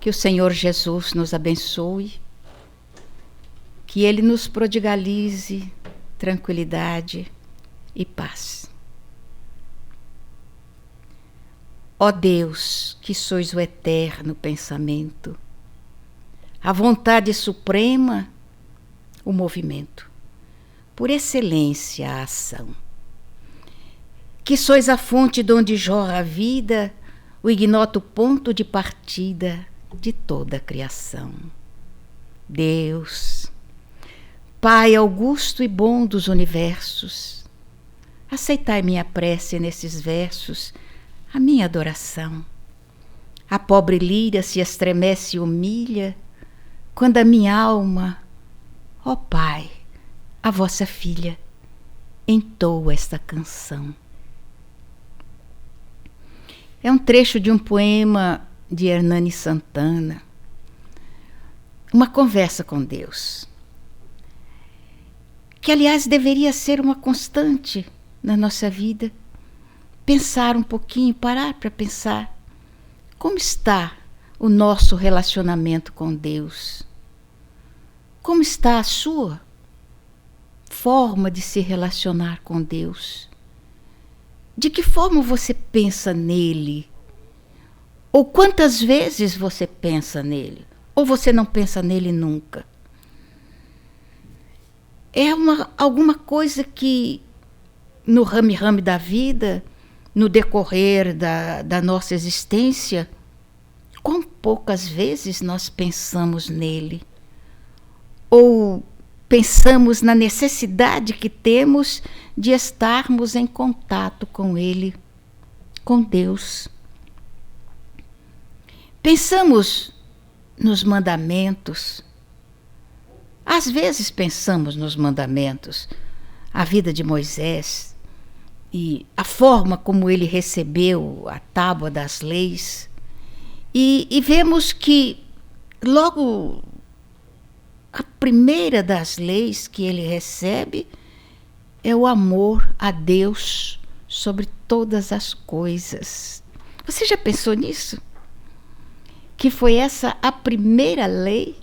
Que o Senhor Jesus nos abençoe, que Ele nos prodigalize tranquilidade e paz. Ó Deus, que sois o eterno pensamento, a vontade suprema, o movimento, por excelência a ação. Que sois a fonte de onde jorra a vida, o ignoto ponto de partida de toda a criação. Deus, Pai augusto e bom dos universos, aceitai minha prece nesses versos, a minha adoração. A pobre lira se estremece e humilha, quando a minha alma, ó Pai, a vossa filha, entoa esta canção. É um trecho de um poema de Hernani Santana, uma conversa com Deus, que aliás deveria ser uma constante na nossa vida. Pensar um pouquinho, parar para pensar como está o nosso relacionamento com Deus, como está a sua forma de se relacionar com Deus, de que forma você pensa nele, ou quantas vezes você pensa nele, ou você não pensa nele nunca. É alguma coisa que no rame-rame da vida, no decorrer da nossa existência, quão poucas vezes nós pensamos nele, ou pensamos na necessidade que temos de estarmos em contato com ele, com Deus. Pensamos nos mandamentos. Às vezes pensamos nos mandamentos, a vida de Moisés e a forma como ele recebeu a tábua das leis, e vemos que logo a primeira das leis que ele recebe é o amor a Deus sobre todas as coisas. Você já pensou nisso? Que foi essa a primeira lei?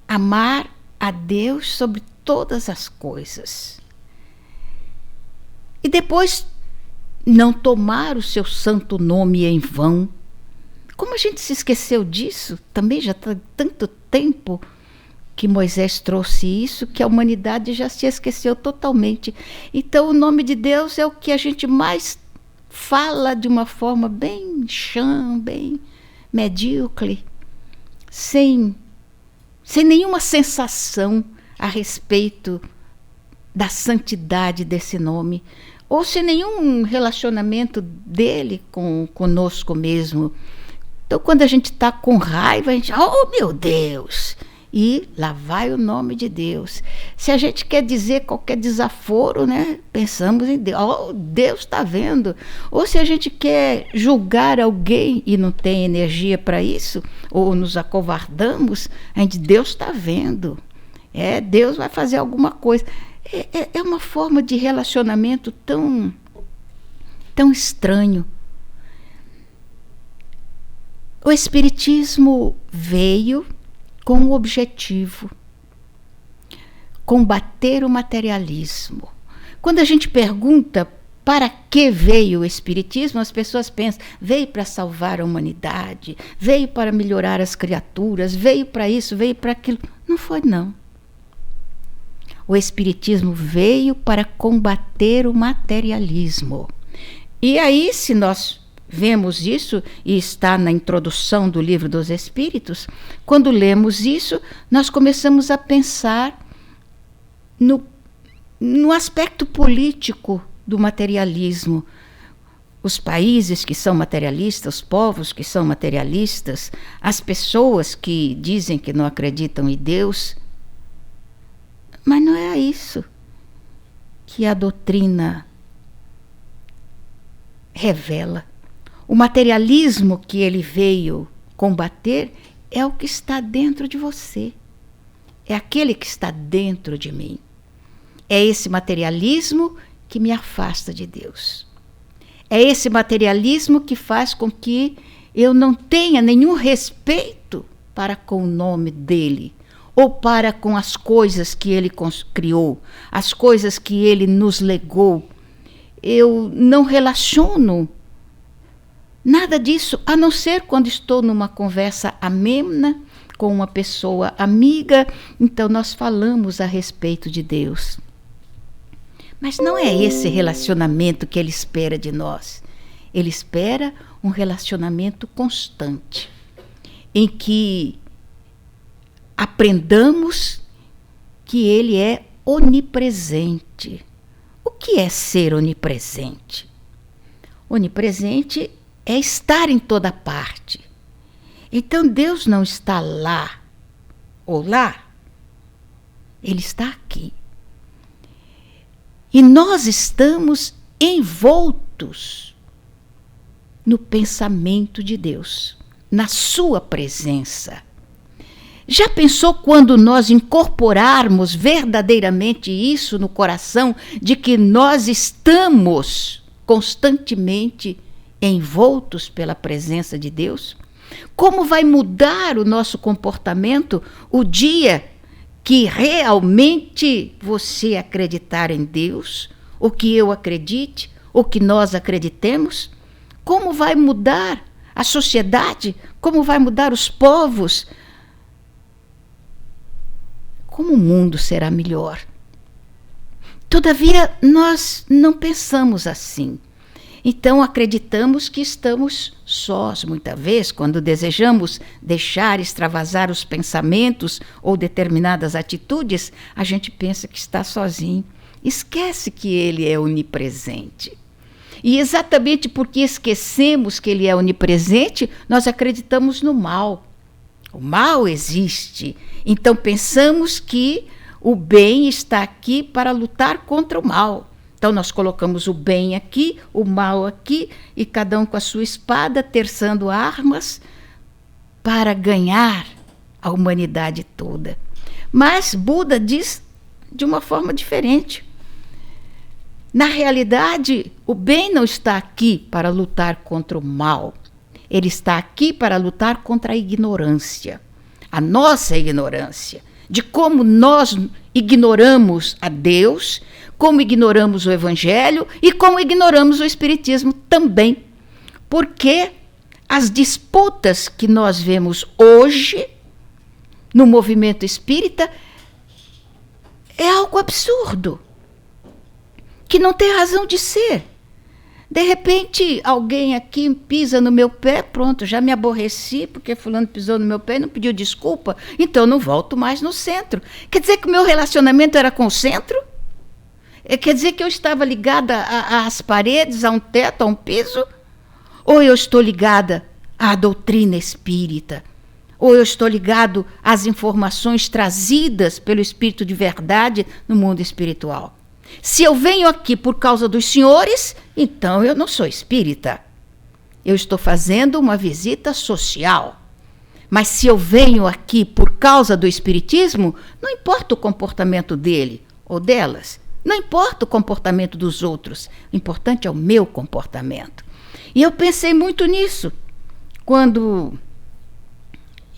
Amar a Deus sobre todas as coisas. E depois, não tomar o seu santo nome em vão. Como a gente se esqueceu disso? Também já está tanto tempo que Moisés trouxe isso, que a humanidade já se esqueceu totalmente. Então, o nome de Deus é o que a gente mais fala de uma forma bem chã, bem medíocre, sem nenhuma sensação a respeito da santidade desse nome, ou sem nenhum relacionamento dele conosco mesmo. Então, quando a gente está com raiva, a gente, oh meu Deus, e lá vai o nome de Deus. Se a gente quer dizer qualquer desaforo, né, pensamos em Deus, oh, Deus está vendo. Ou se a gente quer julgar alguém e não tem energia para isso, ou nos acovardamos, a gente, Deus está vendo. Deus vai fazer alguma coisa. É uma forma de relacionamento tão estranho. O Espiritismo veio com o objetivo: combater o materialismo. Quando a gente pergunta para que veio o Espiritismo, as pessoas pensam, veio para salvar a humanidade, veio para melhorar as criaturas, veio para isso, veio para aquilo. Não foi, não. O Espiritismo veio para combater o materialismo. E aí, se nós vemos isso, e está na introdução do Livro dos Espíritos, quando lemos isso, nós começamos a pensar no aspecto político do materialismo. Os países que são materialistas, os povos que são materialistas, as pessoas que dizem que não acreditam em Deus. Mas não é isso que a doutrina revela. O materialismo que ele veio combater é o que está dentro de você. É aquele que está dentro de mim. É esse materialismo que me afasta de Deus. É esse materialismo que faz com que eu não tenha nenhum respeito para com o nome dele, ou para com as coisas que ele criou, as coisas que ele nos legou. Eu não relaciono nada disso, a não ser quando estou numa conversa amena com uma pessoa amiga, então nós falamos a respeito de Deus. Mas não é esse relacionamento que ele espera de nós. Ele espera um relacionamento constante, em que aprendamos que ele é onipresente. O que é ser onipresente? Onipresente é estar em toda parte. Então Deus não está lá ou lá, ele está aqui. E nós estamos envoltos no pensamento de Deus, na sua presença. Já pensou quando nós incorporarmos verdadeiramente isso no coração, de que nós estamos constantemente envoltos pela presença de Deus? Como vai mudar o nosso comportamento o dia que realmente você acreditar em Deus, ou que eu acredite, ou que nós acreditemos? Como vai mudar a sociedade? Como vai mudar os povos? Como o mundo será melhor? Todavia, nós não pensamos assim. Então, acreditamos que estamos sós, muitas vezes, quando desejamos deixar extravasar os pensamentos ou determinadas atitudes, a gente pensa que está sozinho. Esquece que ele é onipresente. E exatamente porque esquecemos que ele é onipresente, nós acreditamos no mal. O mal existe. Então, pensamos que o bem está aqui para lutar contra o mal. Então, nós colocamos o bem aqui, o mal aqui, e cada um com a sua espada, terçando armas para ganhar a humanidade toda. Mas Buda diz de uma forma diferente. Na realidade, o bem não está aqui para lutar contra o mal. Ele está aqui para lutar contra a ignorância, a nossa ignorância, de como nós ignoramos a Deus, como ignoramos o Evangelho e como ignoramos o Espiritismo também. Porque as disputas que nós vemos hoje no movimento espírita é algo absurdo, que não tem razão de ser. De repente, alguém aqui pisa no meu pé, pronto, já me aborreci porque fulano pisou no meu pé e não pediu desculpa, então eu não volto mais no centro. Quer dizer que o meu relacionamento era com o centro? Quer dizer que eu estava ligada às paredes, a um teto, a um piso? Ou eu estou ligada à doutrina espírita? Ou eu estou ligado às informações trazidas pelo Espírito de verdade no mundo espiritual? Se eu venho aqui por causa dos senhores, então eu não sou espírita. Eu estou fazendo uma visita social. Mas se eu venho aqui por causa do espiritismo, não importa o comportamento dele ou delas, não importa o comportamento dos outros, o importante é o meu comportamento. E eu pensei muito nisso quando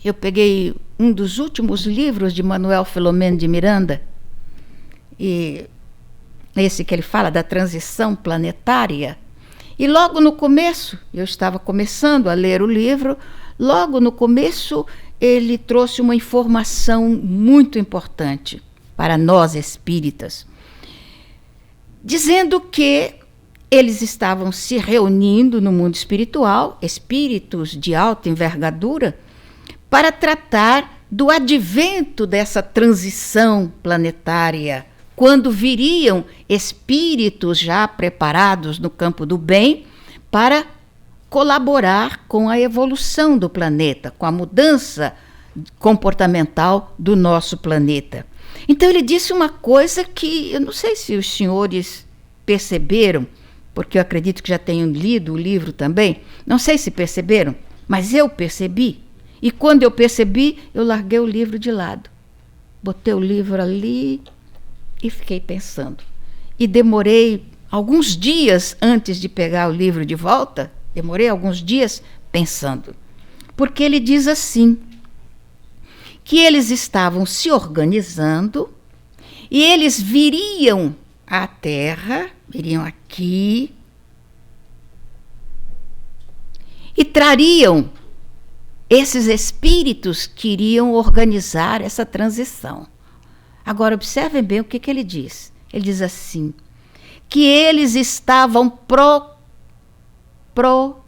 eu peguei um dos últimos livros de Manuel Filomeno de Miranda, e esse que ele fala da transição planetária. E logo no começo, eu estava começando a ler o livro, logo no começo ele trouxe uma informação muito importante para nós espíritas, dizendo que eles estavam se reunindo no mundo espiritual, espíritos de alta envergadura, para tratar do advento dessa transição planetária, quando viriam espíritos já preparados no campo do bem para colaborar com a evolução do planeta, com a mudança comportamental do nosso planeta. Então ele disse uma coisa que eu não sei se os senhores perceberam, porque eu acredito que já tenham lido o livro também, não sei se perceberam, mas eu percebi. E quando eu percebi, eu larguei o livro de lado. Botei o livro ali e fiquei pensando. E demorei alguns dias antes de pegar o livro de volta, demorei alguns dias pensando. Porque ele diz assim, que eles estavam se organizando e eles viriam à Terra, viriam aqui e trariam esses espíritos que iriam organizar essa transição. Agora, observem bem o que ele diz. Ele diz assim, que eles estavam procurando.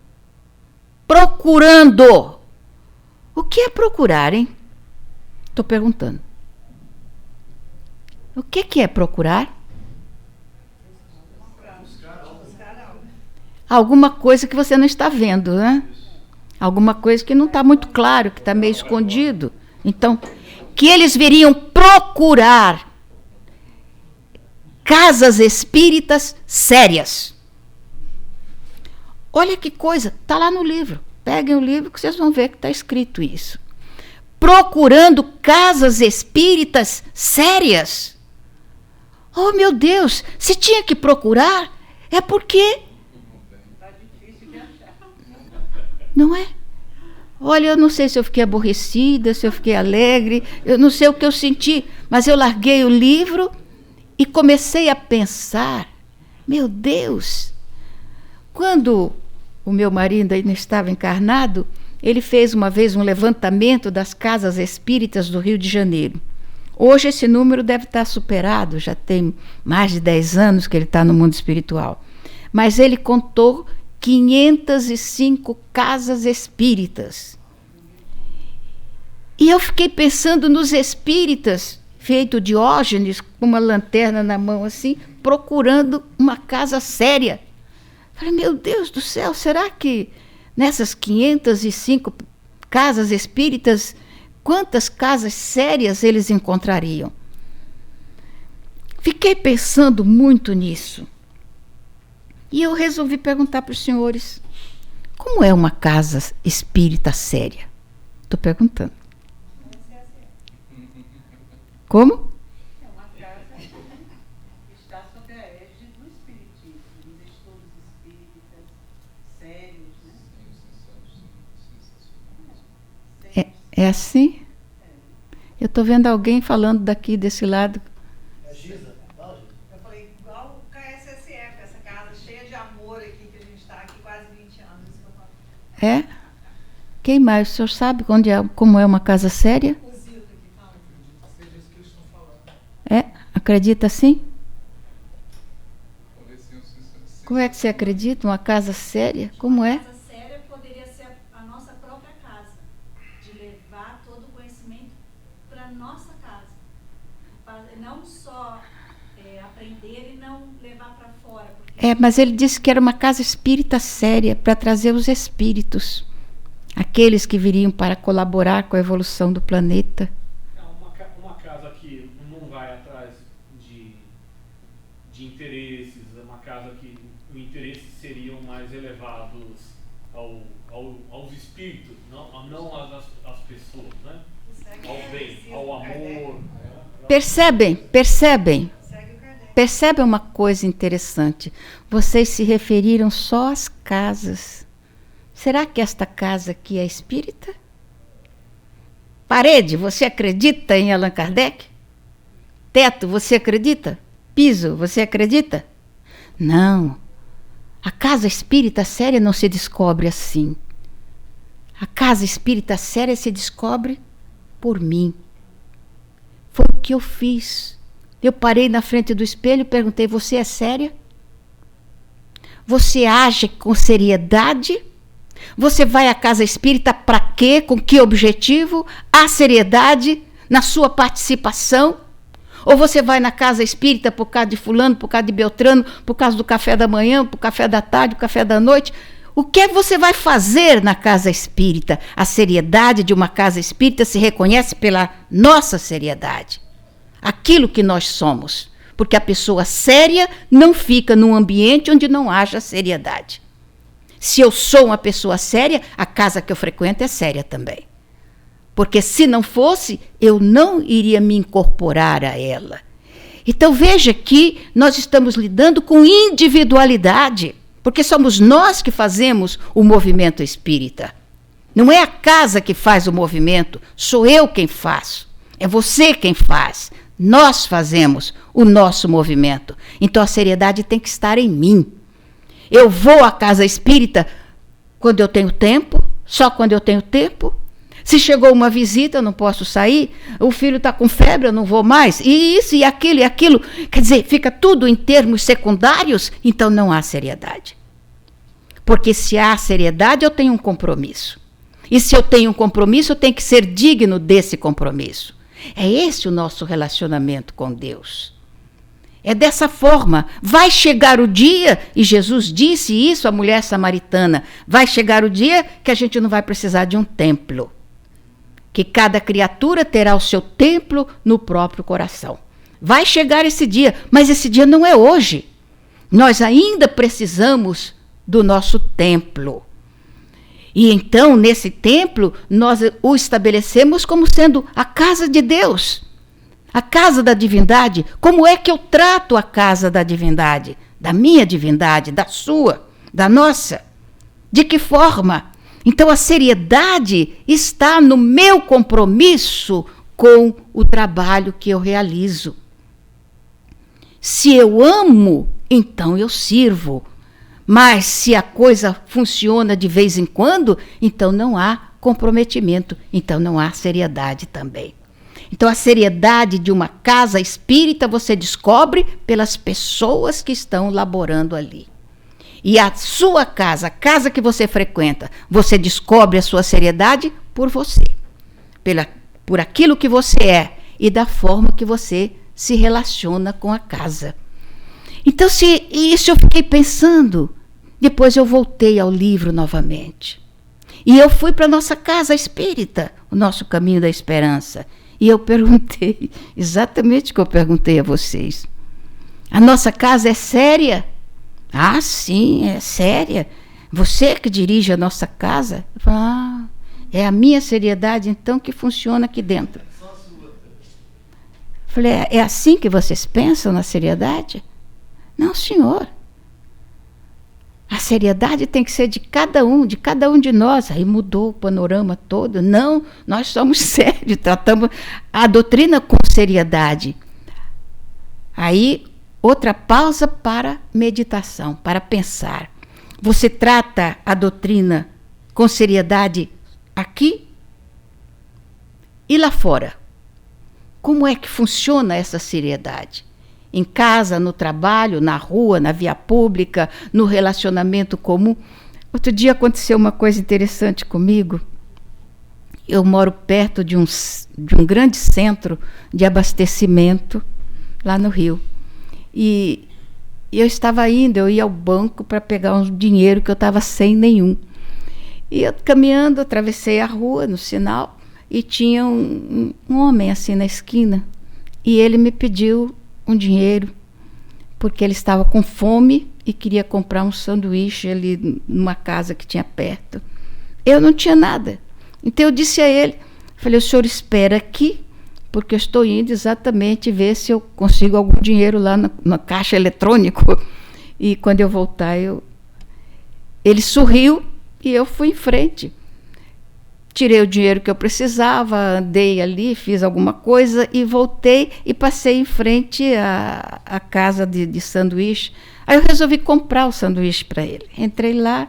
O que é procurar, hein? Estou perguntando. O que é procurar? Alguma coisa que você não está vendo, né? Alguma coisa que não está muito claro, que está meio escondido. Então, que eles viriam procurar casas espíritas sérias. Olha que coisa, está lá no livro. Peguem o livro que vocês vão ver que está escrito isso. Procurando casas espíritas sérias. Oh, meu Deus, se tinha que procurar, é porque... Não é? Olha, eu não sei se eu fiquei aborrecida, se eu fiquei alegre, eu não sei o que eu senti, mas eu larguei o livro e comecei a pensar, meu Deus, quando o meu marido ainda estava encarnado, ele fez uma vez um levantamento das casas espíritas do Rio de Janeiro. Hoje esse número deve estar superado, já tem mais de 10 anos que ele está no mundo espiritual. Mas ele contou 505 casas espíritas. E eu fiquei pensando nos espíritas, feito Diógenes, com uma lanterna na mão assim, procurando uma casa séria. Falei, meu Deus do céu, será que nessas 505 casas espíritas, quantas casas sérias eles encontrariam? Fiquei pensando muito nisso. E eu resolvi perguntar para os senhores, como é uma casa espírita séria? Estou perguntando. Como? É uma casa que está sob a égide do espiritismo, dos estudos espíritas sérios, né? É assim? Eu estou vendo alguém falando daqui desse lado. É Giza. Eu falei, igual o KSSF, essa casa cheia de amor aqui, que a gente está aqui quase 20 anos. É? Quem mais? O senhor sabe como é uma casa séria? É? Acredita sim? Como é que você acredita? Uma casa séria? Como é? Uma casa séria poderia ser a nossa própria casa, de levar todo o conhecimento para a nossa casa. Para não só aprender e não levar para fora. Mas ele disse que era uma casa espírita séria, para trazer os espíritos, aqueles que viriam para colaborar com a evolução do planeta. Uma casa que não vai atrás de interesses, é uma casa que os interesses seriam mais elevados aos espíritos, não às pessoas, né? Ao bem, ao amor. Percebem uma coisa interessante. Vocês se referiram só às casas. Será que esta casa aqui é espírita? Parede, você acredita em Allan Kardec? Teto, você acredita? Piso, você acredita? Não. A casa espírita séria não se descobre assim. A casa espírita séria se descobre por mim. Foi o que eu fiz. Eu parei na frente do espelho e perguntei, você é séria? Você age com seriedade? Você vai à casa espírita para quê? Com que objetivo? Há seriedade na sua participação? Ou você vai na casa espírita por causa de fulano, por causa de Beltrano, por causa do café da manhã, por café da tarde, por café da noite? O que você vai fazer na casa espírita? A seriedade de uma casa espírita se reconhece pela nossa seriedade. Aquilo que nós somos. Porque a pessoa séria não fica num ambiente onde não haja seriedade. Se eu sou uma pessoa séria, a casa que eu frequento é séria também. Porque se não fosse, eu não iria me incorporar a ela. Então veja que nós estamos lidando com individualidade. Porque somos nós que fazemos o movimento espírita. Não é a casa que faz o movimento, sou eu quem faço. É você quem faz. Nós fazemos o nosso movimento. Então a seriedade tem que estar em mim. Eu vou à casa espírita quando eu tenho tempo, só quando eu tenho tempo. Se chegou uma visita, eu não posso sair. O filho está com febre, eu não vou mais. E isso, e aquilo. Quer dizer, fica tudo em termos secundários, então não há seriedade. Porque se há seriedade, eu tenho um compromisso. E se eu tenho um compromisso, eu tenho que ser digno desse compromisso. É esse o nosso relacionamento com Deus. É dessa forma. Vai chegar o dia, e Jesus disse isso à mulher samaritana, vai chegar o dia que a gente não vai precisar de um templo. Que cada criatura terá o seu templo no próprio coração. Vai chegar esse dia, mas esse dia não é hoje. Nós ainda precisamos do nosso templo. E então, nesse templo, nós o estabelecemos como sendo a casa de Deus, a casa da divindade. Como é que eu trato a casa da divindade? Da minha divindade, da sua, da nossa? De que forma? Então, a seriedade está no meu compromisso com o trabalho que eu realizo. Se eu amo, então eu sirvo. Mas se a coisa funciona de vez em quando, então não há comprometimento, então não há seriedade também. Então, a seriedade de uma casa espírita você descobre pelas pessoas que estão laborando ali. E a sua casa, a casa que você frequenta, você descobre a sua seriedade por você, por aquilo que você é e da forma que você se relaciona com a casa. Então, isso eu fiquei pensando, depois eu voltei ao livro novamente. E eu fui para a nossa casa espírita, o nosso caminho da esperança. E eu perguntei, exatamente o que eu perguntei a vocês. A nossa casa é séria? Ah, sim, é séria. Você que dirige a nossa casa? Eu falo, é a minha seriedade então que funciona aqui dentro. Falei, é assim que vocês pensam na seriedade? Não, senhor. A seriedade tem que ser de cada um de nós. Aí mudou o panorama todo. Não, nós somos sérios, tratamos a doutrina com seriedade. Aí, outra pausa para meditação, para pensar. Você trata a doutrina com seriedade aqui e lá fora. Como é que funciona essa seriedade? Em casa, no trabalho, na rua, na via pública, no relacionamento comum. Outro dia aconteceu uma coisa interessante comigo. Eu moro perto de um grande centro de abastecimento lá no Rio. E eu estava indo, eu ia ao banco para pegar um dinheiro que eu estava sem nenhum. E eu caminhando, atravessei a rua no sinal e tinha um homem assim na esquina. E ele me pediu um dinheiro, porque ele estava com fome e queria comprar um sanduíche ali numa casa que tinha perto. Eu não tinha nada. Então eu disse a ele, falei, o senhor espera aqui, porque eu estou indo exatamente ver se eu consigo algum dinheiro lá na caixa eletrônico. E quando eu voltar, ele sorriu e eu fui em frente. Tirei o dinheiro que eu precisava, andei ali, fiz alguma coisa e voltei e passei em frente à casa de sanduíche. Aí eu resolvi comprar o sanduíche para ele. Entrei lá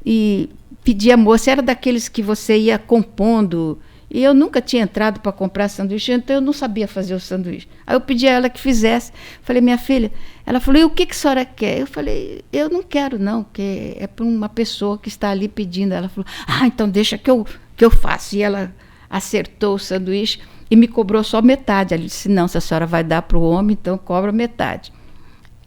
e pedi a moça, era daqueles que você ia compondo, e eu nunca tinha entrado para comprar sanduíche, então eu não sabia fazer o sanduíche. Aí eu pedi a ela que fizesse. Falei, minha filha, ela falou, e o que a senhora quer? Eu falei, eu não quero não, porque é para uma pessoa que está ali pedindo. Ela falou, então deixa que eu faço. E ela acertou o sanduíche e me cobrou só metade. Ela disse, não, se a senhora vai dar para o homem, então cobra metade.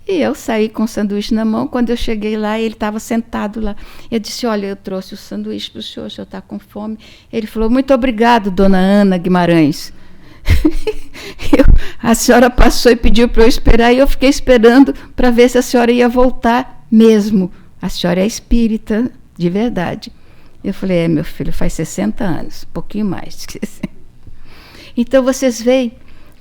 E eu saí com o sanduíche na mão. Quando eu cheguei lá, ele estava sentado lá. Eu disse, olha, eu trouxe o sanduíche para o senhor está com fome. Ele falou, muito obrigado, dona Ana Guimarães. A senhora passou e pediu para eu esperar, e eu fiquei esperando para ver se a senhora ia voltar mesmo. A senhora é espírita, de verdade. Eu falei, meu filho, faz 60 anos, um pouquinho mais. Então, vocês veem,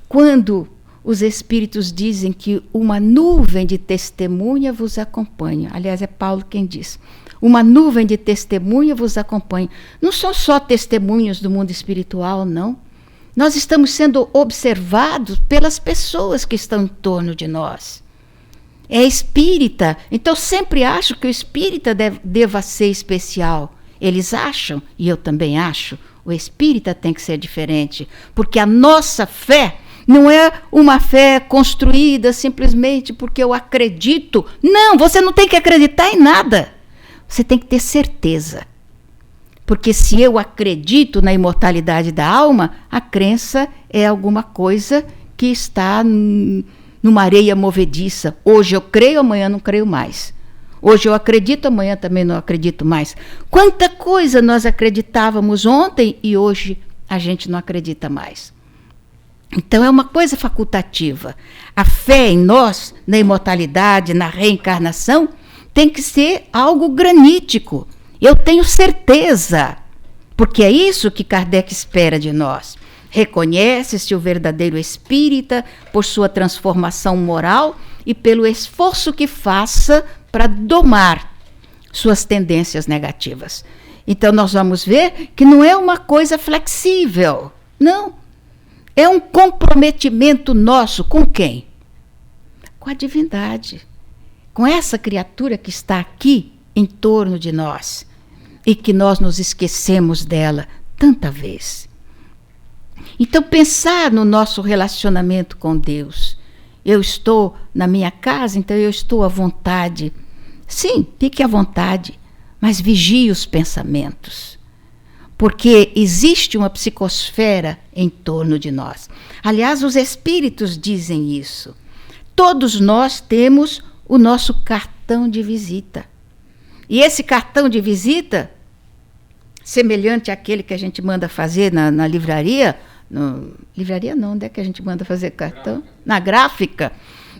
quando os Espíritos dizem que uma nuvem de testemunha vos acompanha. Aliás, é Paulo quem diz. Uma nuvem de testemunha vos acompanha. Não são só testemunhos do mundo espiritual, não. Nós estamos sendo observados pelas pessoas que estão em torno de nós. É espírita, então sempre acho que o espírita deva ser especial. Eles acham, e eu também acho, o espírita tem que ser diferente, porque a nossa fé não é uma fé construída simplesmente porque eu acredito. Não, você não tem que acreditar em nada. Você tem que ter certeza. Porque se eu acredito na imortalidade da alma, a crença é alguma coisa que está numa areia movediça. Hoje eu creio, amanhã não creio mais. Hoje eu acredito, amanhã também não acredito mais. Quanta coisa nós acreditávamos ontem e hoje a gente não acredita mais. Então é uma coisa facultativa. A fé em nós, na imortalidade, na reencarnação, tem que ser algo granítico. Eu tenho certeza, porque é isso que Kardec espera de nós. Reconhece-se o verdadeiro espírita por sua transformação moral e pelo esforço que faça para domar suas tendências negativas. Então nós vamos ver que não é uma coisa flexível, não. É um comprometimento nosso com quem? Com a divindade, com essa criatura que está aqui em torno de nós e que nós nos esquecemos dela tanta vez. Então pensar no nosso relacionamento com Deus. Eu estou na minha casa, então eu estou à vontade. Sim, fique à vontade, mas vigie os pensamentos. Porque existe uma psicosfera em torno de nós. Aliás, os espíritos dizem isso. Todos nós temos o nosso cartão de visita. E esse cartão de visita, semelhante àquele que a gente manda fazer na livraria, livraria não, onde é que a gente manda fazer cartão? Na gráfica.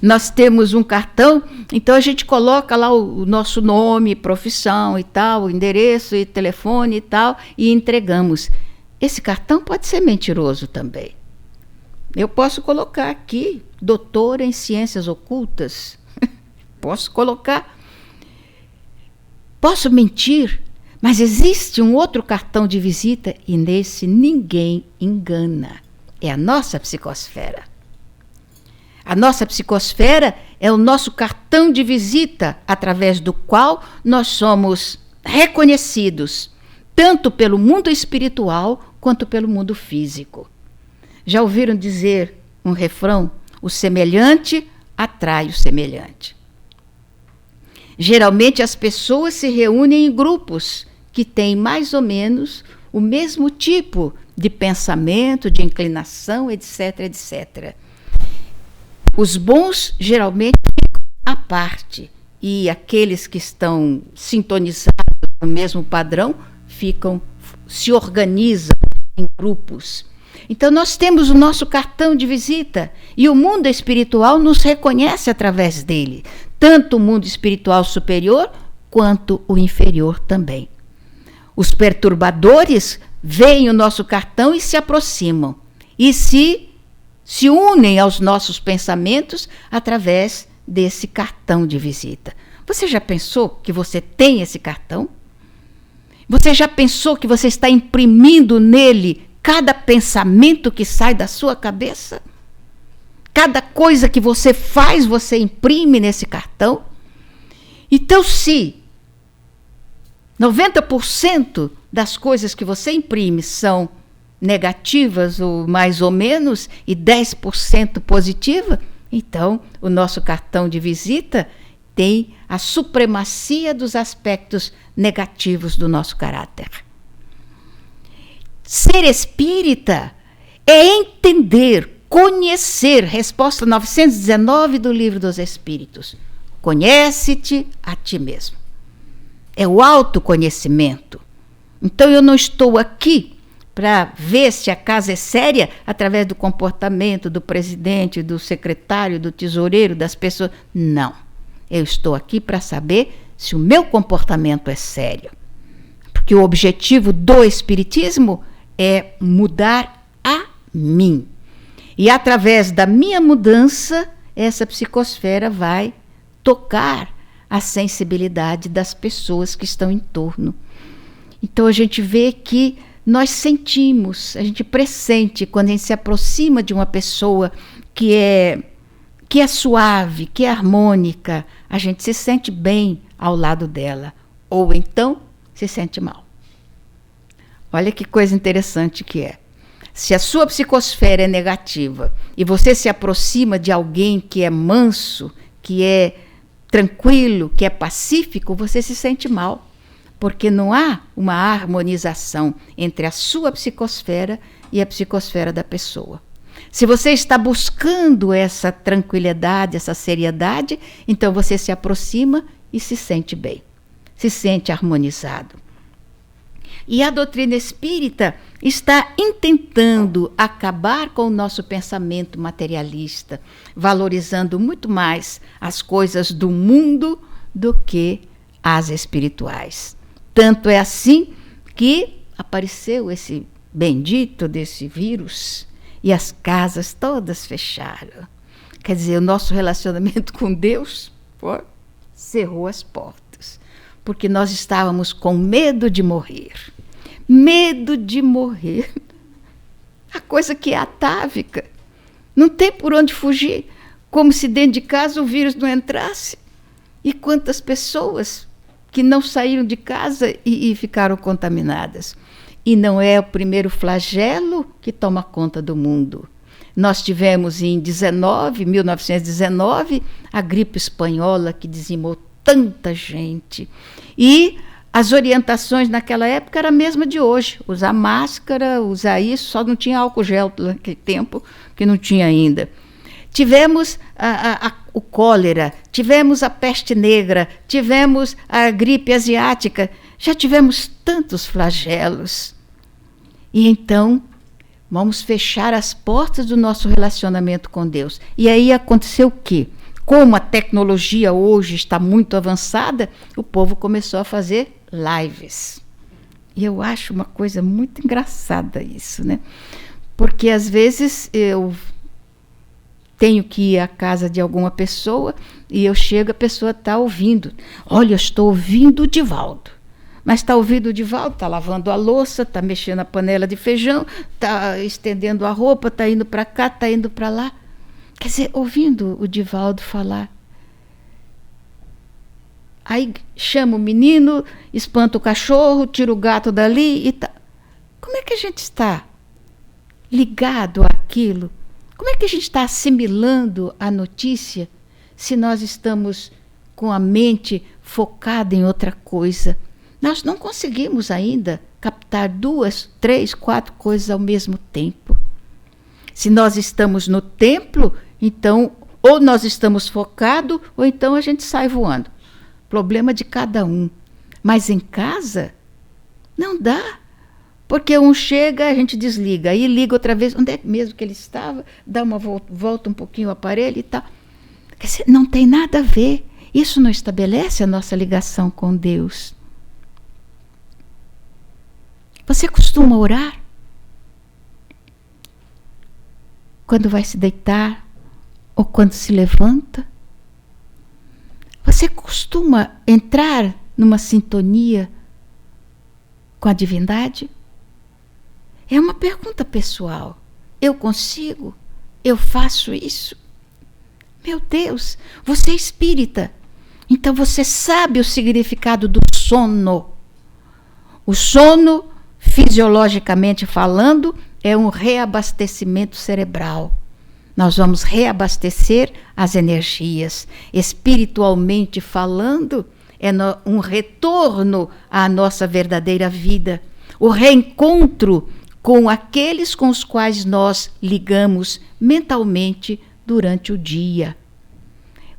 Nós temos um cartão, então a gente coloca lá o nosso nome, profissão e tal, o endereço e telefone e tal, e entregamos. Esse cartão pode ser mentiroso também. Eu posso colocar aqui, doutora em ciências ocultas. Posso colocar. Posso mentir, mas existe um outro cartão de visita e nesse ninguém engana. É a nossa psicosfera. A nossa psicosfera é o nosso cartão de visita, através do qual nós somos reconhecidos, tanto pelo mundo espiritual quanto pelo mundo físico. Já ouviram dizer um refrão? O semelhante atrai o semelhante. Geralmente as pessoas se reúnem em grupos que têm mais ou menos o mesmo tipo de pensamento, de inclinação, etc, etc. Os bons geralmente ficam à parte e aqueles que estão sintonizados no mesmo padrão se organizam em grupos. Então nós temos o nosso cartão de visita e o mundo espiritual nos reconhece através dele, tanto o mundo espiritual superior quanto o inferior também. Os perturbadores veem o nosso cartão e se aproximam e se unem aos nossos pensamentos através desse cartão de visita. Você já pensou que você tem esse cartão? Você já pensou que você está imprimindo nele cada pensamento que sai da sua cabeça? Cada coisa que você faz, você imprime nesse cartão? Então, se 90% das coisas que você imprime são negativas ou mais ou menos e 10% positiva, então o nosso cartão de visita tem a supremacia dos aspectos negativos do nosso caráter. Ser espírita é entender, conhecer, resposta 919 do Livro dos Espíritos. Conhece-te a ti mesmo. É o autoconhecimento. Então eu não estou aqui para ver se a casa é séria através do comportamento do presidente, do secretário, do tesoureiro, das pessoas. Não. Eu estou aqui para saber se o meu comportamento é sério. Porque o objetivo do espiritismo é mudar a mim. E através da minha mudança, essa psicosfera vai tocar a sensibilidade das pessoas que estão em torno. Então a gente vê que nós sentimos, a gente pressente quando a gente se aproxima de uma pessoa que é suave, que é harmônica, a gente se sente bem ao lado dela, ou então se sente mal. Olha que coisa interessante que é. Se a sua psicosfera é negativa e você se aproxima de alguém que é manso, que é tranquilo, que é pacífico, você se sente mal, porque não há uma harmonização entre a sua psicosfera e a psicosfera da pessoa. Se você está buscando essa tranquilidade, essa seriedade, então você se aproxima e se sente bem, se sente harmonizado. E a doutrina espírita está intentando acabar com o nosso pensamento materialista, valorizando muito mais as coisas do mundo do que as espirituais. Tanto é assim que apareceu esse bendito desse vírus e as casas todas fecharam. Quer dizer, o nosso relacionamento com Deus cerrou as portas, porque nós estávamos com medo de morrer. Medo de morrer. A coisa que é atávica. Não tem por onde fugir. Como se dentro de casa o vírus não entrasse. E quantas pessoas que não saíram de casa e ficaram contaminadas. E não é o primeiro flagelo que toma conta do mundo. Nós tivemos em 1919, a gripe espanhola que dizimou tanta gente. E as orientações naquela época eram a mesma de hoje. Usar máscara, usar isso, só não tinha álcool gel naquele tempo, que não tinha ainda. Tivemos o cólera, tivemos a peste negra, tivemos a gripe asiática, já tivemos tantos flagelos. E então, vamos fechar as portas do nosso relacionamento com Deus. E aí aconteceu o quê? Como a tecnologia hoje está muito avançada, o povo começou a fazer lives. E eu acho uma coisa muito engraçada isso, né? Porque às vezes eu tenho que ir à casa de alguma pessoa e eu chego, a pessoa está ouvindo. Olha, eu estou ouvindo o Divaldo. Mas está ouvindo o Divaldo, está lavando a louça, está mexendo na panela de feijão, está estendendo a roupa, está indo para cá, está indo para lá. Quer dizer, ouvindo o Divaldo falar. Aí chama o menino, espanta o cachorro, tira o gato dali e tá. Como é que a gente está ligado àquilo? Como é que a gente está assimilando a notícia se nós estamos com a mente focada em outra coisa? Nós não conseguimos ainda captar 2, 3, 4 coisas ao mesmo tempo. Se nós estamos no templo, então ou nós estamos focados ou então a gente sai voando. Problema de cada um. Mas em casa, não dá. Porque um chega, a gente desliga, aí liga outra vez, onde é mesmo que ele estava, dá uma volta um pouquinho o aparelho e tal. Quer dizer, não tem nada a ver. Isso não estabelece a nossa ligação com Deus. Você costuma orar? Quando vai se deitar ou quando se levanta? Você costuma entrar numa sintonia com a divindade? É uma pergunta pessoal. Eu consigo? Eu faço isso? Meu Deus, você é espírita. Então você sabe o significado do sono. O sono, fisiologicamente falando, é um reabastecimento cerebral. Nós vamos reabastecer as energias. Espiritualmente falando, é um retorno à nossa verdadeira vida. O reencontro com aqueles com os quais nós ligamos mentalmente durante o dia.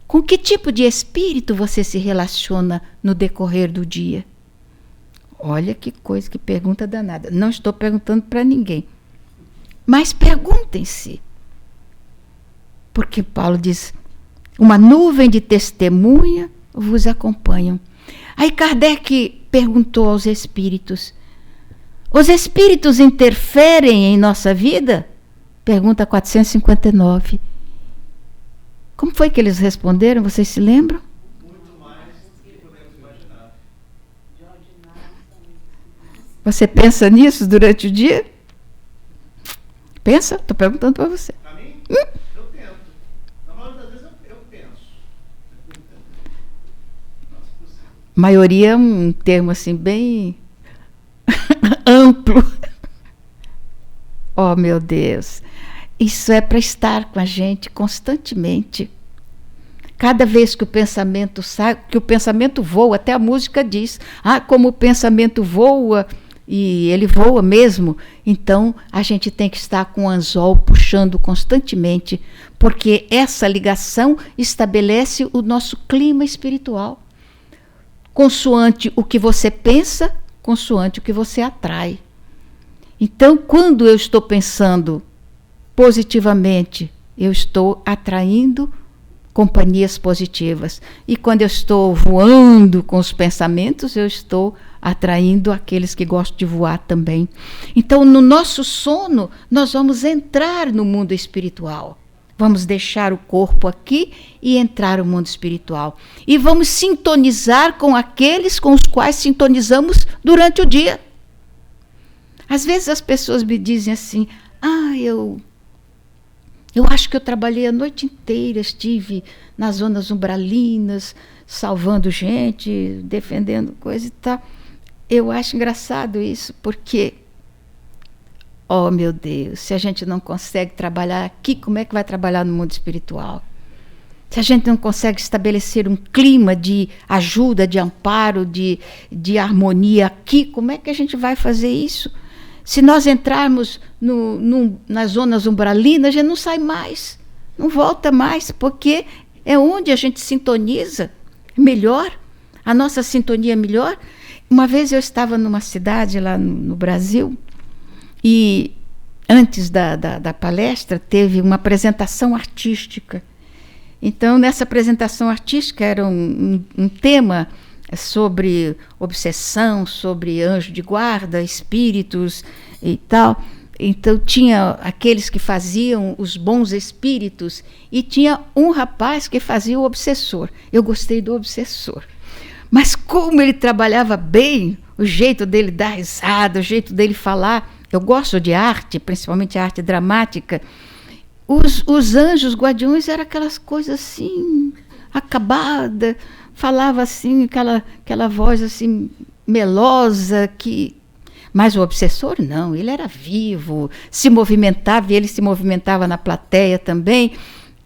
Com que tipo de espírito você se relaciona no decorrer do dia? Olha que coisa, que pergunta danada. Não estou perguntando para ninguém. Mas perguntem-se. Porque Paulo diz, uma nuvem de testemunha vos acompanham. Aí Kardec perguntou aos espíritos, os espíritos interferem em nossa vida? Pergunta 459. Como foi que eles responderam? Vocês se lembram? Muito mais do que podemos imaginar. Você pensa nisso durante o dia? Pensa? Estou perguntando para você. Para mim, eu tento. Na maioria das vezes eu penso. Nossa, possível. Maioria é um termo assim bem amplo. Oh, meu Deus. Isso é para estar com a gente constantemente. Cada vez que o pensamento sai, que o pensamento voa, até a música diz, como o pensamento voa, e ele voa mesmo, então a gente tem que estar com o anzol puxando constantemente, porque essa ligação estabelece o nosso clima espiritual. Consoante o que você pensa, consoante o que você atrai. Então, quando eu estou pensando positivamente, eu estou atraindo companhias positivas. E quando eu estou voando com os pensamentos, eu estou atraindo aqueles que gostam de voar também. Então, no nosso sono, nós vamos entrar no mundo espiritual. Vamos deixar o corpo aqui e entrar no mundo espiritual. E vamos sintonizar com aqueles com os quais sintonizamos durante o dia. Às vezes as pessoas me dizem assim, eu acho que eu trabalhei a noite inteira, estive nas zonas umbralinas, salvando gente, defendendo coisa e tal. Eu acho engraçado isso, porque, oh meu Deus, se a gente não consegue trabalhar aqui, como é que vai trabalhar no mundo espiritual? Se a gente não consegue estabelecer um clima de ajuda, de amparo, de harmonia aqui, como é que a gente vai fazer isso? Se nós entrarmos nas zonas umbralinas, a gente não sai mais, não volta mais, porque é onde a gente sintoniza melhor, a nossa sintonia é melhor. Uma vez eu estava numa cidade lá no Brasil, e antes da palestra teve uma apresentação artística. Então, nessa apresentação artística era um tema sobre obsessão, sobre anjo de guarda, espíritos e tal. Então tinha aqueles que faziam os bons espíritos e tinha um rapaz que fazia o obsessor. Eu gostei do obsessor. Mas como ele trabalhava bem, o jeito dele dar risada, o jeito dele falar. Eu gosto de arte, principalmente a arte dramática. Os anjos guardiões eram aquelas coisas assim, acabada, falava assim, aquela voz assim, melosa, mas o obsessor não, ele era vivo, se movimentava, e ele se movimentava na plateia também.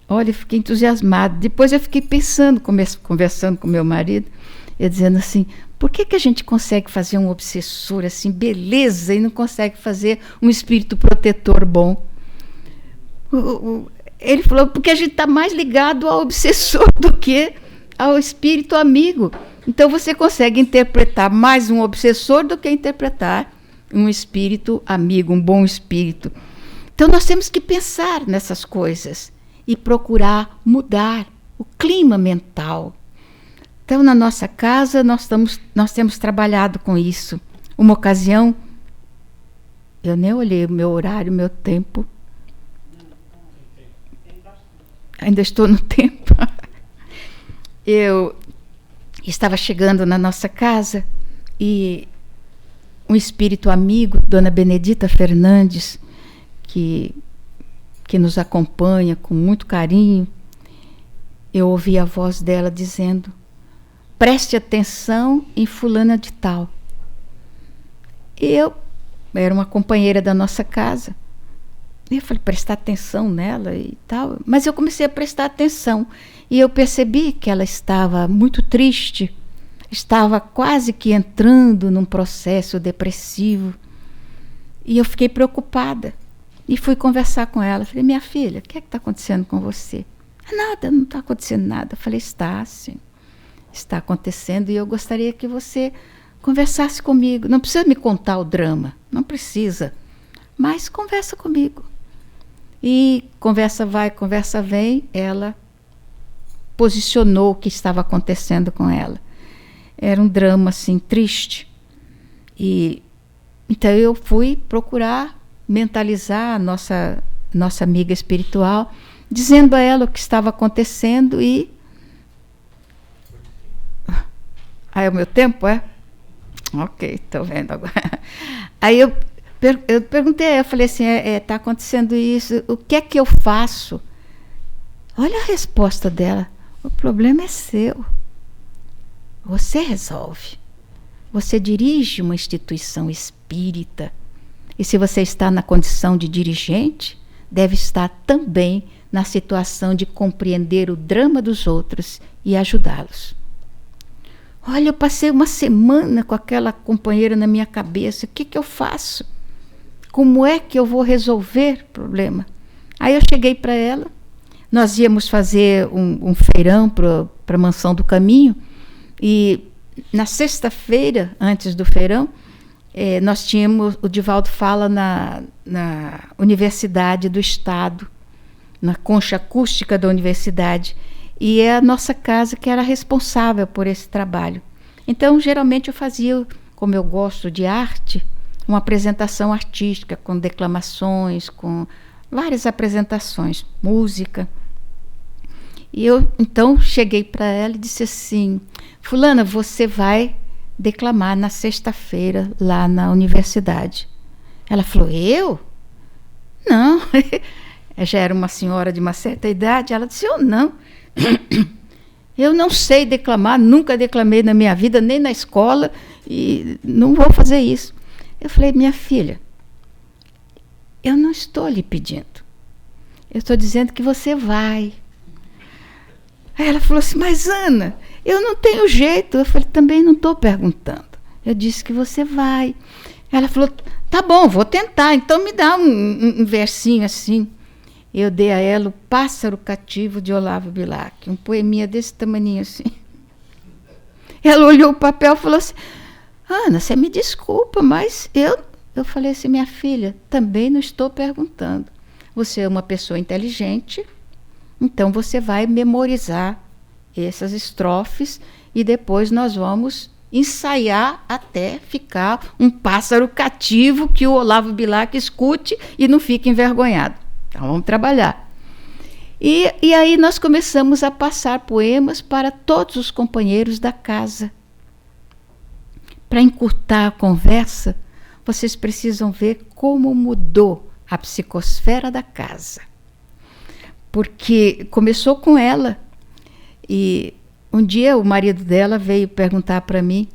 Olha, eu fiquei entusiasmado. Depois eu fiquei pensando, conversando com meu marido, eu dizendo assim, por que a gente consegue fazer um obsessor assim, beleza, e não consegue fazer um espírito protetor bom? Ele falou, porque a gente está mais ligado ao obsessor do que ao espírito amigo. Então você consegue interpretar mais um obsessor do que interpretar um espírito amigo, um bom espírito. Então nós temos que pensar nessas coisas e procurar mudar o clima mental. Então na nossa casa nós temos trabalhado com isso. Uma ocasião, eu nem olhei o meu horário, o meu tempo. Ainda estou no tempo. Eu estava chegando na nossa casa e um espírito amigo, Dona Benedita Fernandes, que nos acompanha com muito carinho, eu ouvi a voz dela dizendo, preste atenção em fulana de tal. Eu era uma companheira da nossa casa. Eu falei, prestar atenção nela e tal. Mas eu comecei a prestar atenção. E eu percebi que ela estava muito triste. Estava quase que entrando num processo depressivo. E eu fiquei preocupada. E fui conversar com ela. Falei, minha filha, o que é que está acontecendo com você? Nada, não está acontecendo nada. Eu falei, está sim. Está acontecendo e eu gostaria que você conversasse comigo. Não precisa me contar o drama. Não precisa. Mas conversa comigo. E conversa vai, conversa vem, ela posicionou o que estava acontecendo com ela. Era um drama assim, triste. E então eu fui procurar mentalizar a nossa amiga espiritual, dizendo a ela o que estava acontecendo e... Aí é o meu tempo, é? Ok, estou vendo agora. Aí eu perguntei, eu falei assim, está acontecendo isso, o que é que eu faço? Olha a resposta dela, o problema é seu. Você resolve. Você dirige uma instituição espírita. E se você está na condição de dirigente, deve estar também na situação de compreender o drama dos outros e ajudá-los. Olha, eu passei uma semana com aquela companheira na minha cabeça. O que eu faço? Como é que eu vou resolver o problema? Aí eu cheguei para ela. Nós íamos fazer um feirão para a Mansão do Caminho. E na sexta-feira, antes do feirão, nós tínhamos, o Divaldo fala na Universidade do Estado, na concha acústica da universidade. E é a nossa casa que era responsável por esse trabalho. Então, geralmente eu fazia, como eu gosto de arte, uma apresentação artística, com declamações, com várias apresentações, música. E eu, então, cheguei para ela e disse assim, fulana, você vai declamar na sexta-feira lá na universidade. Ela falou, eu? Não. Já era uma senhora de uma certa idade. Ela disse, eu não. Eu não sei declamar, nunca declamei na minha vida, nem na escola, e não vou fazer isso. Eu falei, minha filha, eu não estou lhe pedindo. Eu estou dizendo que você vai. Aí ela falou assim, mas Ana, eu não tenho jeito. Eu falei, também não estou perguntando. Eu disse que você vai. Ela falou, tá bom, vou tentar, então me dá um versinho assim. Eu dei a ela o Pássaro Cativo de Olavo Bilac, um poeminha desse tamaninho assim. Ela olhou o papel e falou assim, Ana, você me desculpa, mas eu falei assim, minha filha, também não estou perguntando. Você é uma pessoa inteligente, então você vai memorizar essas estrofes e depois nós vamos ensaiar até ficar um pássaro cativo que o Olavo Bilac escute e não fique envergonhado. Então, vamos trabalhar. E aí nós começamos a passar poemas para todos os companheiros da casa. Para encurtar a conversa, vocês precisam ver como mudou a psicosfera da casa. Porque começou com ela. E um dia o marido dela veio perguntar para mim,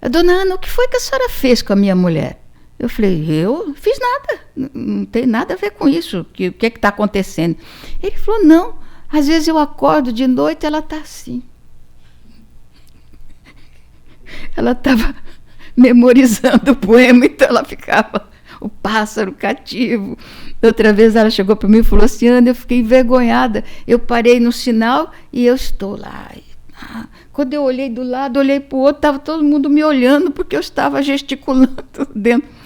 Dona Ana, o que foi que a senhora fez com a minha mulher? Eu falei, eu não fiz nada, não tem nada a ver com isso, o que é que está acontecendo? Ele falou, não, às vezes eu acordo de noite, ela está assim. Ela estava memorizando o poema, então ela ficava, o pássaro cativo. Outra vez ela chegou para mim e falou assim, Ana, eu fiquei envergonhada, eu parei no sinal e eu estou lá. Quando eu olhei do lado, olhei para o outro, estava todo mundo me olhando porque eu estava gesticulando dentro.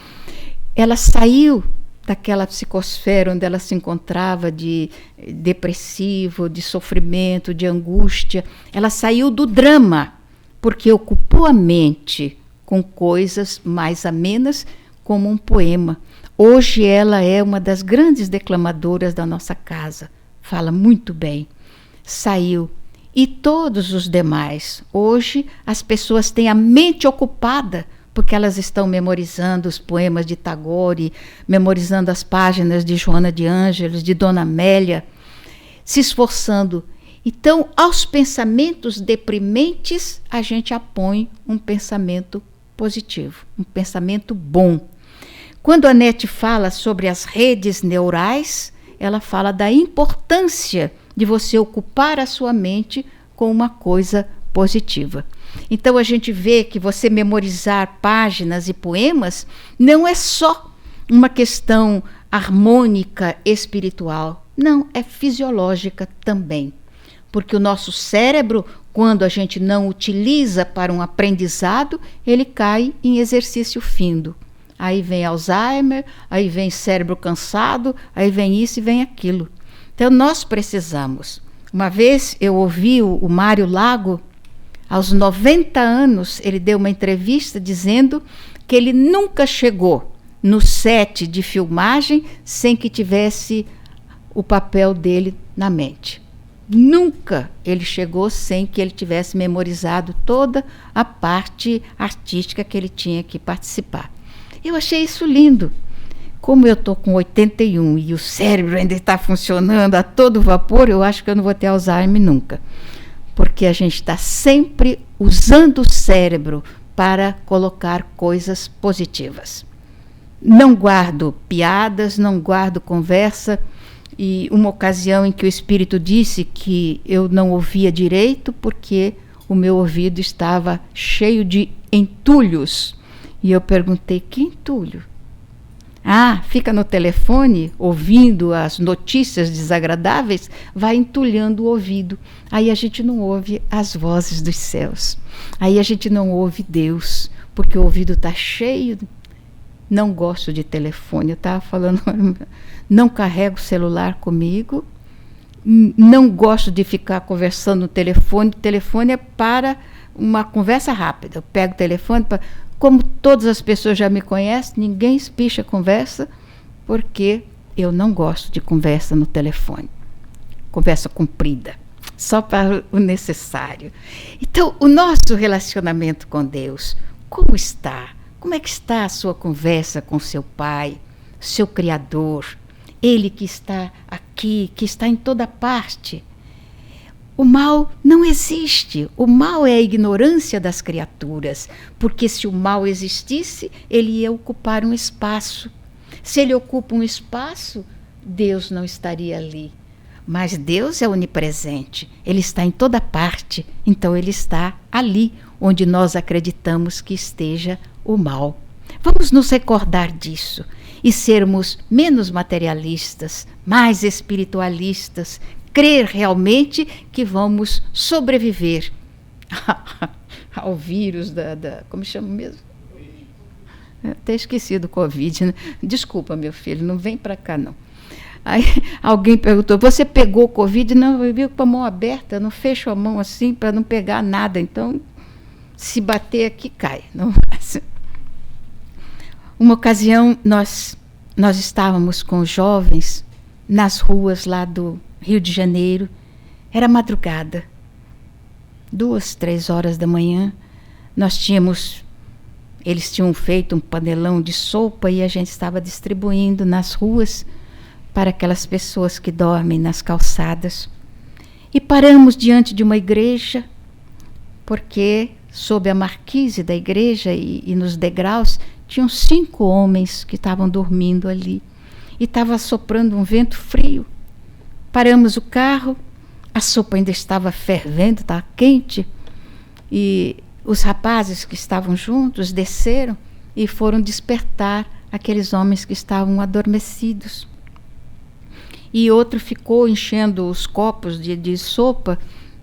Ela saiu daquela psicosfera onde ela se encontrava de depressivo, de sofrimento, de angústia. Ela saiu do drama, porque ocupou a mente com coisas mais amenas, como um poema. Hoje ela é uma das grandes declamadoras da nossa casa. Fala muito bem. Saiu. E todos os demais. Hoje as pessoas têm a mente ocupada porque elas estão memorizando os poemas de Tagore, memorizando as páginas de Joana de Ângeles, de Dona Amélia, se esforçando. Então, aos pensamentos deprimentes, a gente apõe um pensamento positivo, um pensamento bom. Quando a Nete fala sobre as redes neurais, ela fala da importância de você ocupar a sua mente com uma coisa positiva. Então a gente vê que você memorizar páginas e poemas não é só uma questão harmônica espiritual, não, é fisiológica também. Porque o nosso cérebro, quando a gente não utiliza para um aprendizado, ele cai em exercício findo. Aí vem Alzheimer, aí vem cérebro cansado, aí vem isso e vem aquilo. Então, nós precisamos. Uma vez eu ouvi o Mário Lago, aos 90 anos, ele deu uma entrevista dizendo que ele nunca chegou no set de filmagem sem que tivesse o papel dele na mente. Nunca ele chegou sem que ele tivesse memorizado toda a parte artística que ele tinha que participar. Eu achei isso lindo. Como eu estou com 81 e o cérebro ainda está funcionando a todo vapor, eu acho que eu não vou ter Alzheimer nunca. Porque a gente está sempre usando o cérebro para colocar coisas positivas. Não guardo piadas, não guardo conversa. E uma ocasião em que o Espírito disse que eu não ouvia direito porque o meu ouvido estava cheio de entulhos. E eu perguntei, que entulho? Ah, fica no telefone ouvindo as notícias desagradáveis, vai entulhando o ouvido. Aí a gente não ouve as vozes dos céus. Aí a gente não ouve Deus, porque o ouvido está cheio. Não gosto de telefone. Eu estava falando, não carrego o celular comigo, não gosto de ficar conversando no telefone. O telefone é para uma conversa rápida. Eu pego o telefone para... Como todas as pessoas já me conhecem, ninguém espicha conversa, porque eu não gosto de conversa no telefone. Conversa comprida, só para o necessário. Então, o nosso relacionamento com Deus, como está? Como é que está a sua conversa com seu Pai, seu Criador? Ele que está aqui, que está em toda parte. O mal não existe. O mal é a ignorância das criaturas, porque se o mal existisse, ele ia ocupar um espaço. Se ele ocupa um espaço, Deus não estaria ali. Mas Deus é onipresente, ele está em toda parte, então ele está ali, onde nós acreditamos que esteja o mal. Vamos nos recordar disso e sermos menos materialistas, mais espiritualistas, crer realmente que vamos sobreviver ao vírus como chama mesmo? Até esqueci do Covid, né? Desculpa, meu filho, não vem para cá, não. Aí alguém perguntou, você pegou o Covid? Não, eu vi com a mão aberta, não fecho a mão assim para não pegar nada, então se bater aqui cai. Não. Uma ocasião nós estávamos com os jovens nas ruas lá do Rio de Janeiro, era madrugada, 2, 3 horas da manhã, eles tinham feito um panelão de sopa e a gente estava distribuindo nas ruas para aquelas pessoas que dormem nas calçadas. E paramos diante de uma igreja, porque sob a marquise da igreja e nos degraus, tinham 5 homens que estavam dormindo ali. E estava soprando um vento frio. Paramos o carro, a sopa ainda estava fervendo, estava quente, e os rapazes que estavam juntos desceram e foram despertar aqueles homens que estavam adormecidos. E outro ficou enchendo os copos de sopa,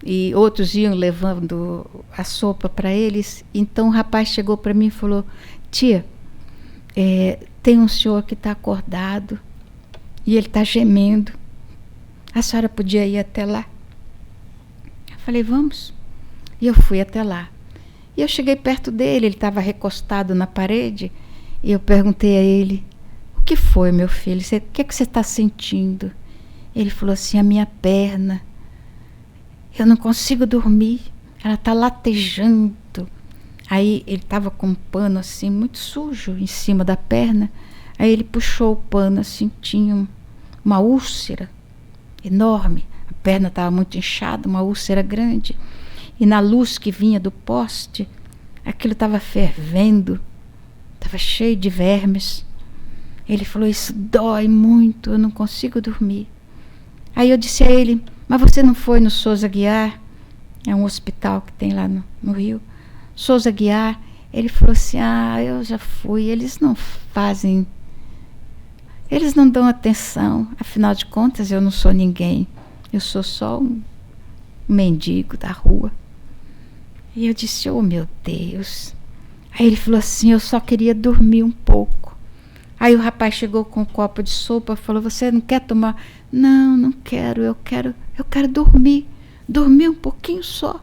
e outros iam levando a sopa para eles. Então o rapaz chegou para mim e falou, tia, tem um senhor que está acordado e ele está gemendo. A senhora podia ir até lá? Eu falei, vamos. E eu fui até lá. E eu cheguei perto dele, ele estava recostado na parede, e eu perguntei a ele, o que foi, meu filho? O que é que você está sentindo? Ele falou assim, a minha perna, eu não consigo dormir, ela está latejando. Aí ele estava com um pano assim, muito sujo, em cima da perna. Aí ele puxou o pano assim, tinha uma úlcera enorme, a perna estava muito inchada, uma úlcera grande, e na luz que vinha do poste, aquilo estava fervendo, estava cheio de vermes. Ele falou, isso dói muito, eu não consigo dormir. Aí eu disse a ele, mas você não foi no Souza Aguiar? É um hospital que tem lá no Rio. Souza Aguiar. Ele falou assim, eu já fui, eles não dão atenção, afinal de contas eu não sou ninguém, eu sou só um mendigo da rua. E eu disse, oh meu Deus. Aí ele falou assim, eu só queria dormir um pouco. Aí o rapaz chegou com um copo de sopa, falou, você não quer tomar? Não, não quero, eu quero dormir um pouquinho só.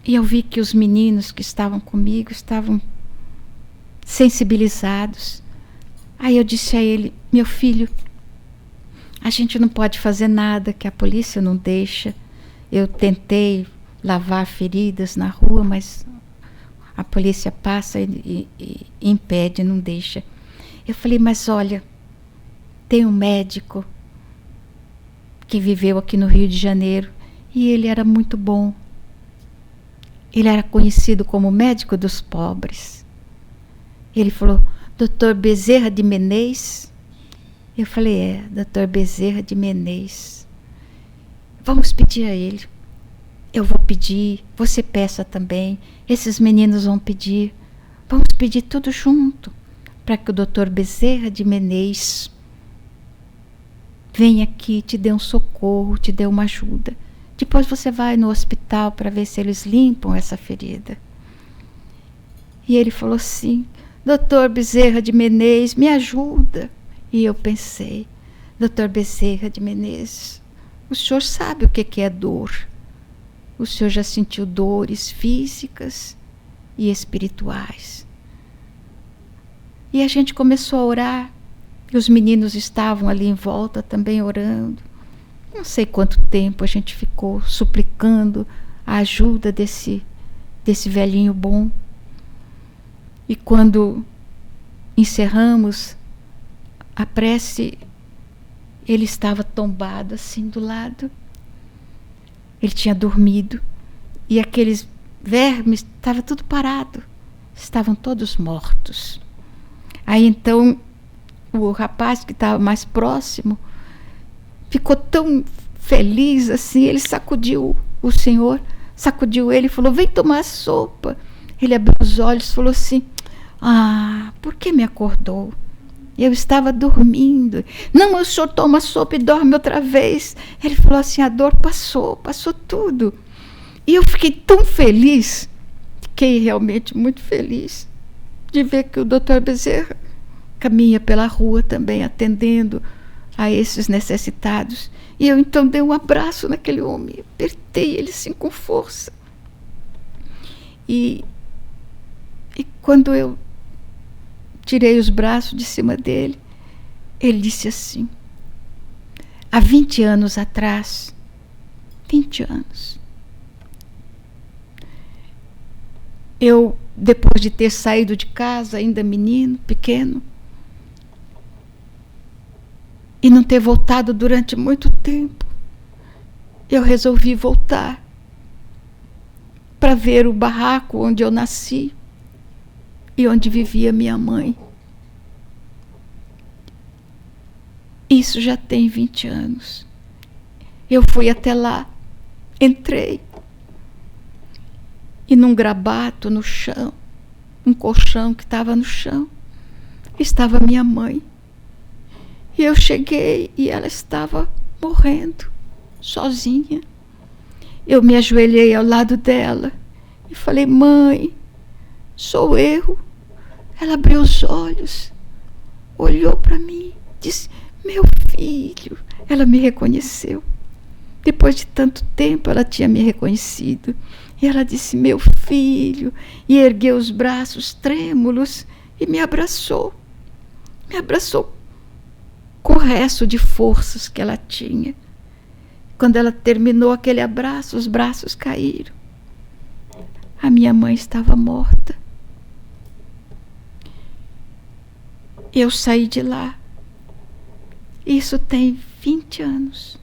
E eu vi que os meninos que estavam comigo estavam sensibilizados. Aí eu disse a ele: meu filho, a gente não pode fazer nada, que a polícia não deixa. Eu tentei lavar feridas na rua, mas a polícia passa e impede, não deixa. Eu falei: mas olha, tem um médico que viveu aqui no Rio de Janeiro e ele era muito bom. Ele era conhecido como médico dos pobres. Ele falou: Dr. Bezerra de Menezes. Eu falei: é, Dr. Bezerra de Menezes. Vamos pedir a ele. Eu vou pedir, você peça também. Esses meninos vão pedir. Vamos pedir tudo junto, para que o Dr. Bezerra de Menezes venha aqui, te dê um socorro, te dê uma ajuda. Depois você vai no hospital para ver se eles limpam essa ferida. E ele falou assim: Dr. Bezerra de Menezes, me ajuda. E eu pensei: Dr. Bezerra de Menezes, o senhor sabe o que é dor. O senhor já sentiu dores físicas e espirituais. E a gente começou a orar. E os meninos estavam ali em volta também orando. Não sei quanto tempo a gente ficou suplicando a ajuda desse velhinho bom. E quando encerramos a prece, ele estava tombado assim do lado. Ele tinha dormido. E aqueles vermes estavam tudo parado. Estavam todos mortos. Aí então o rapaz que estava mais próximo ficou tão feliz assim, ele sacudiu o senhor, sacudiu ele e falou: vem tomar sopa. Ele abriu os olhos e falou assim: ah, por que me acordou? Eu estava dormindo. Não, o senhor toma sopa e dorme outra vez. Ele falou assim: a dor passou tudo. E eu fiquei tão feliz, fiquei realmente muito feliz de ver que o Dr. Bezerra caminha pela rua também atendendo a esses necessitados. E eu então dei um abraço naquele homem, apertei ele assim com força. E quando eu tirei os braços de cima dele, ele disse assim: há 20 anos atrás, 20 anos, eu, depois de ter saído de casa, ainda menino, pequeno, e não ter voltado durante muito tempo, eu resolvi voltar para ver o barraco onde eu nasci e onde vivia minha mãe. Isso já tem 20 anos. Eu fui até lá, entrei, e num grabato no chão, um colchão que estava no chão, estava minha mãe. E eu cheguei e ela estava morrendo, sozinha. Eu me ajoelhei ao lado dela e falei: mãe, sou eu. Ela abriu os olhos, olhou para mim, disse: meu filho. Ela me reconheceu. Depois de tanto tempo ela tinha me reconhecido. E ela disse: meu filho. E ergueu os braços trêmulos e me abraçou. Me abraçou com o resto de forças que ela tinha. Quando ela terminou aquele abraço, os braços caíram. A minha mãe estava morta. Eu saí de lá. Isso tem 20 anos.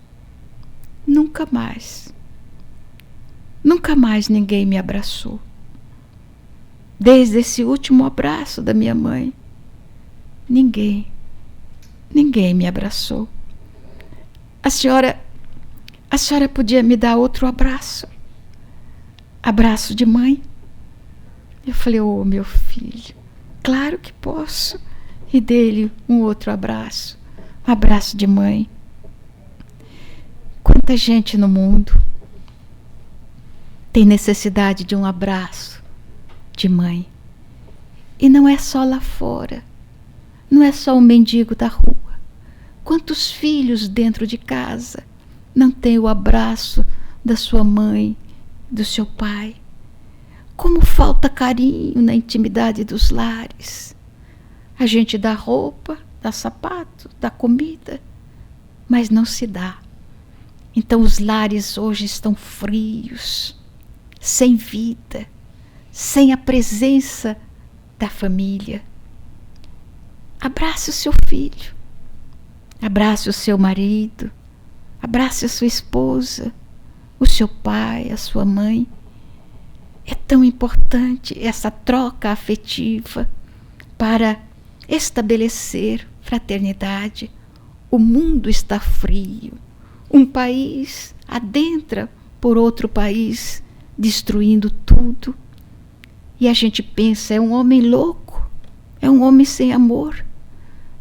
Nunca mais ninguém me abraçou. Desde esse último abraço da minha mãe, ninguém me abraçou. A senhora podia me dar outro abraço? Abraço de mãe? Eu falei: oh, meu filho, claro que posso. E dei-lhe um outro abraço, um abraço de mãe. Quanta gente no mundo tem necessidade de um abraço de mãe. E não é só lá fora, não é só um mendigo da rua. Quantos filhos dentro de casa não têm o abraço da sua mãe, do seu pai? Como falta carinho na intimidade dos lares. A gente dá roupa, dá sapato, dá comida, mas não se dá. Então os lares hoje estão frios, sem vida, sem a presença da família. Abrace o seu filho, abrace o seu marido, abrace a sua esposa, o seu pai, a sua mãe. É tão importante essa troca afetiva para estabelecer fraternidade. O mundo está frio. Um país adentra por outro país, destruindo tudo. E a gente pensa, é um homem louco, é um homem sem amor.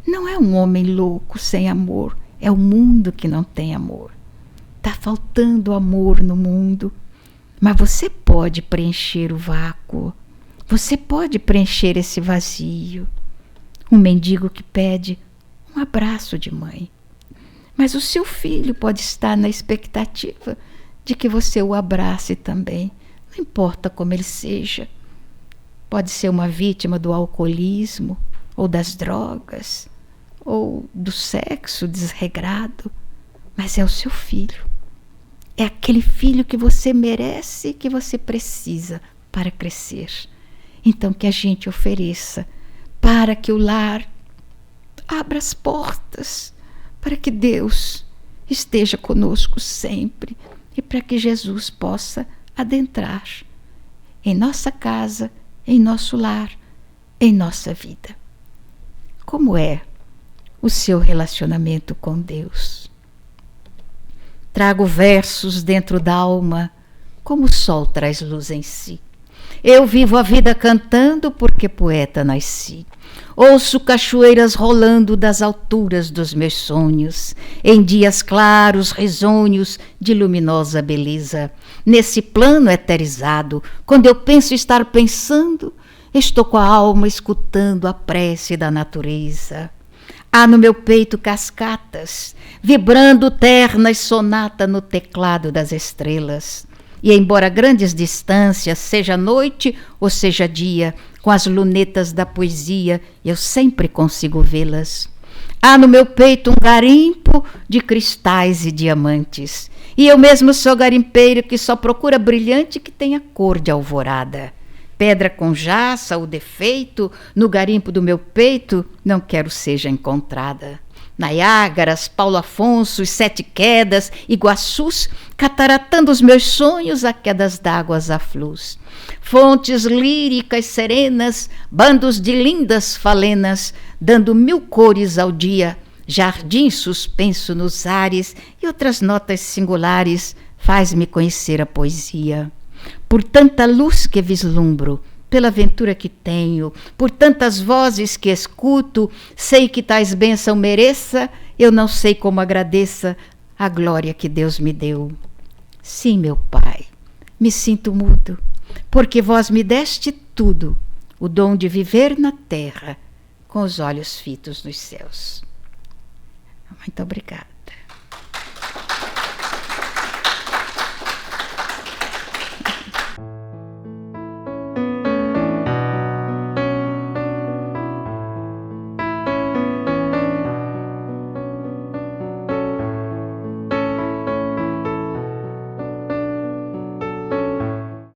Não é um homem louco sem amor, é o mundo que não tem amor. Está faltando amor no mundo. Mas você pode preencher o vácuo, você pode preencher esse vazio. Um mendigo que pede um abraço de mãe. Mas o seu filho pode estar na expectativa de que você o abrace também. Não importa como ele seja. Pode ser uma vítima do alcoolismo, ou das drogas, ou do sexo desregrado. Mas é o seu filho. É aquele filho que você merece, que você precisa para crescer. Então que a gente ofereça para que o lar abra as portas, para que Deus esteja conosco sempre e para que Jesus possa adentrar em nossa casa, em nosso lar, em nossa vida. Como é o seu relacionamento com Deus? Trago versos dentro da alma, como o sol traz luz em si. Eu vivo a vida cantando porque poeta nasci. Ouço cachoeiras rolando das alturas dos meus sonhos, em dias claros, risonhos, de luminosa beleza. Nesse plano eterizado, quando eu penso estar pensando, estou com a alma escutando a prece da natureza. Há no meu peito cascatas, vibrando ternas sonata no teclado das estrelas. E embora grandes distâncias, seja noite ou seja dia, com as lunetas da poesia, eu sempre consigo vê-las. Há no meu peito um garimpo de cristais e diamantes. E eu mesmo sou garimpeiro que só procura brilhante que tenha cor de alvorada. Pedra com jaça ou defeito, no garimpo do meu peito, não quero seja encontrada. Niágaras, Paulo Afonso, Sete Quedas, Iguaçus, cataratando os meus sonhos a quedas d'águas aflus. Fontes líricas serenas, bandos de lindas falenas, dando 1000 cores ao dia, jardim suspenso nos ares e outras notas singulares, faz-me conhecer a poesia. Por tanta luz que vislumbro, pela ventura que tenho, por tantas vozes que escuto, sei que tais bênçãos mereça, eu não sei como agradeça a glória que Deus me deu. Sim, meu Pai, me sinto mudo, porque vós me deste tudo, o dom de viver na terra, com os olhos fitos nos céus. Muito obrigada.